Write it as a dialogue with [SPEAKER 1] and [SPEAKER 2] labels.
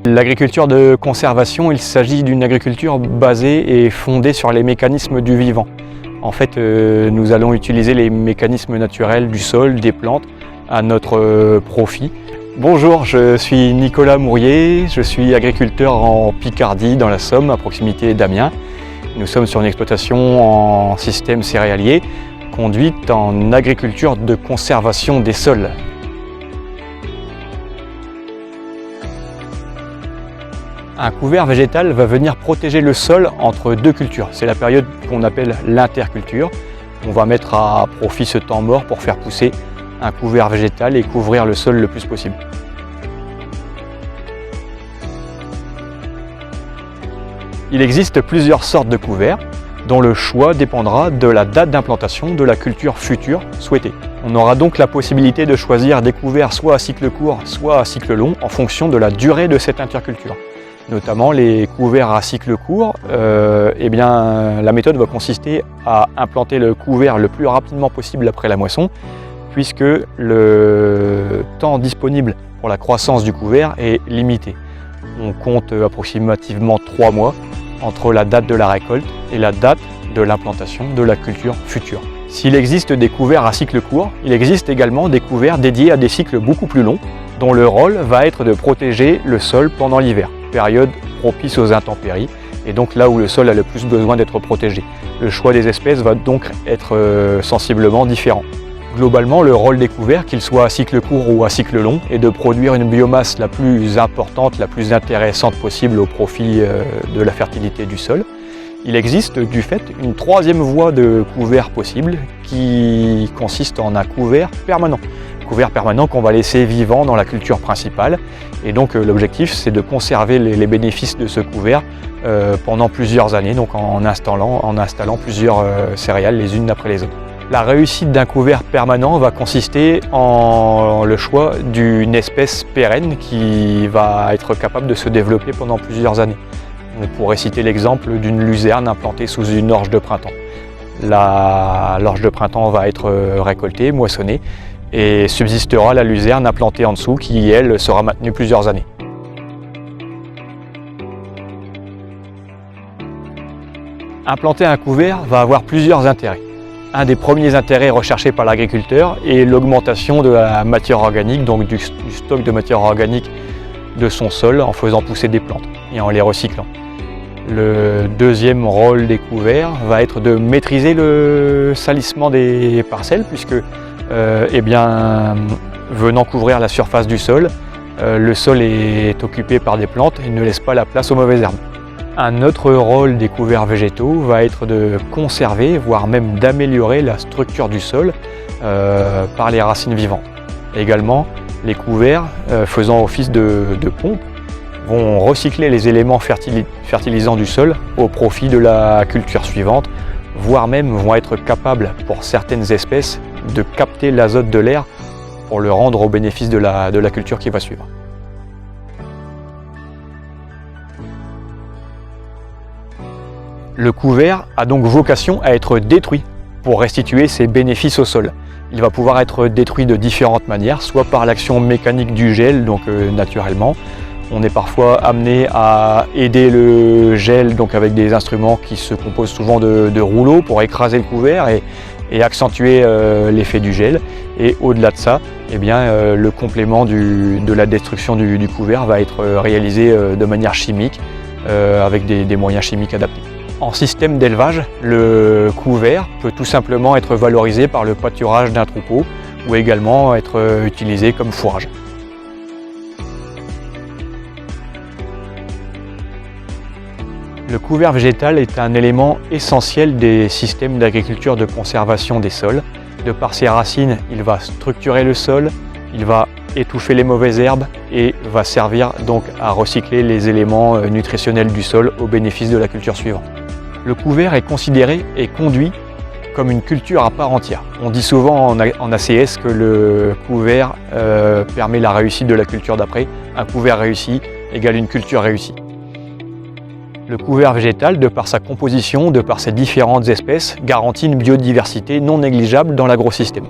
[SPEAKER 1] L'agriculture de conservation, il s'agit d'une agriculture basée et fondée sur les mécanismes du vivant. En fait, nous allons utiliser les mécanismes naturels du sol, des plantes, à notre profit. Bonjour, je suis Nicolas Mourier, je suis agriculteur en Picardie, dans la Somme, à proximité d'Amiens. Nous sommes sur une exploitation en système céréalier, conduite en agriculture de conservation des sols. Un couvert végétal va venir protéger le sol entre deux cultures. C'est la période qu'on appelle l'interculture. On va mettre à profit ce temps mort pour faire pousser un couvert végétal et couvrir le sol le plus possible. Il existe plusieurs sortes de couverts dont le choix dépendra de la date d'implantation de la culture future souhaitée. On aura donc la possibilité de choisir des couverts soit à cycle court, soit à cycle long en fonction de la durée de cette interculture. Notamment les couverts à cycle court, la méthode va consister à implanter le couvert le plus rapidement possible après la moisson, puisque le temps disponible pour la croissance du couvert est limité. On compte approximativement 3 mois entre la date de la récolte et la date de l'implantation de la culture future. S'il existe des couverts à cycle court, il existe également des couverts dédiés à des cycles beaucoup plus longs, dont le rôle va être de protéger le sol pendant l'hiver, période propice aux intempéries, et donc là où le sol a le plus besoin d'être protégé. Le choix des espèces va donc être sensiblement différent. Globalement, le rôle des couverts, qu'ils soient à cycle court ou à cycle long, est de produire une biomasse la plus importante, la plus intéressante possible au profit de la fertilité du sol. Il existe du fait une troisième voie de couvert possible qui consiste en un couvert permanent. Couvert permanent qu'on va laisser vivant dans la culture principale. Et donc l'objectif, c'est de conserver les bénéfices de ce couvert pendant plusieurs années, donc en installant plusieurs céréales les unes après les autres. La réussite d'un couvert permanent va consister en le choix d'une espèce pérenne qui va être capable de se développer pendant plusieurs années. On pourrait citer l'exemple d'une luzerne implantée sous une orge de printemps. L'orge de printemps va être récoltée, moissonnée, et subsistera la luzerne implantée en dessous qui, elle, sera maintenue plusieurs années. Implanter un couvert va avoir plusieurs intérêts. Un des premiers intérêts recherchés par l'agriculteur est l'augmentation de la matière organique, donc du stock de matière organique de son sol en faisant pousser des plantes et en les recyclant. Le deuxième rôle des couverts va être de maîtriser le salissement des parcelles puisque venant couvrir la surface du sol, le sol est occupé par des plantes et ne laisse pas la place aux mauvaises herbes. Un autre rôle des couverts végétaux va être de conserver, voire même d'améliorer la structure du sol par les racines vivantes. Également, les couverts faisant office de pompe vont recycler les éléments fertilisants du sol au profit de la culture suivante, voire même vont être capables pour certaines espèces de capter l'azote de l'air pour le rendre au bénéfice de la culture qui va suivre. Le couvert a donc vocation à être détruit pour restituer ses bénéfices au sol. Il va pouvoir être détruit de différentes manières, soit par l'action mécanique du gel, donc naturellement. On est parfois amené à aider le gel donc avec des instruments qui se composent souvent de rouleaux pour écraser le couvert et accentuer l'effet du gel. Et au-delà de ça, le complément de la destruction du couvert va être réalisé de manière chimique avec des moyens chimiques adaptés. En système d'élevage, le couvert peut tout simplement être valorisé par le pâturage d'un troupeau ou également être utilisé comme fourrage. Le couvert végétal est un élément essentiel des systèmes d'agriculture de conservation des sols. De par ses racines, il va structurer le sol, il va étouffer les mauvaises herbes et va servir donc à recycler les éléments nutritionnels du sol au bénéfice de la culture suivante. Le couvert est considéré et conduit comme une culture à part entière. On dit souvent en ACS que le couvert permet la réussite de la culture d'après. Un couvert réussi égale une culture réussie. Le couvert végétal, de par sa composition, de par ses différentes espèces, garantit une biodiversité non négligeable dans l'agrosystème.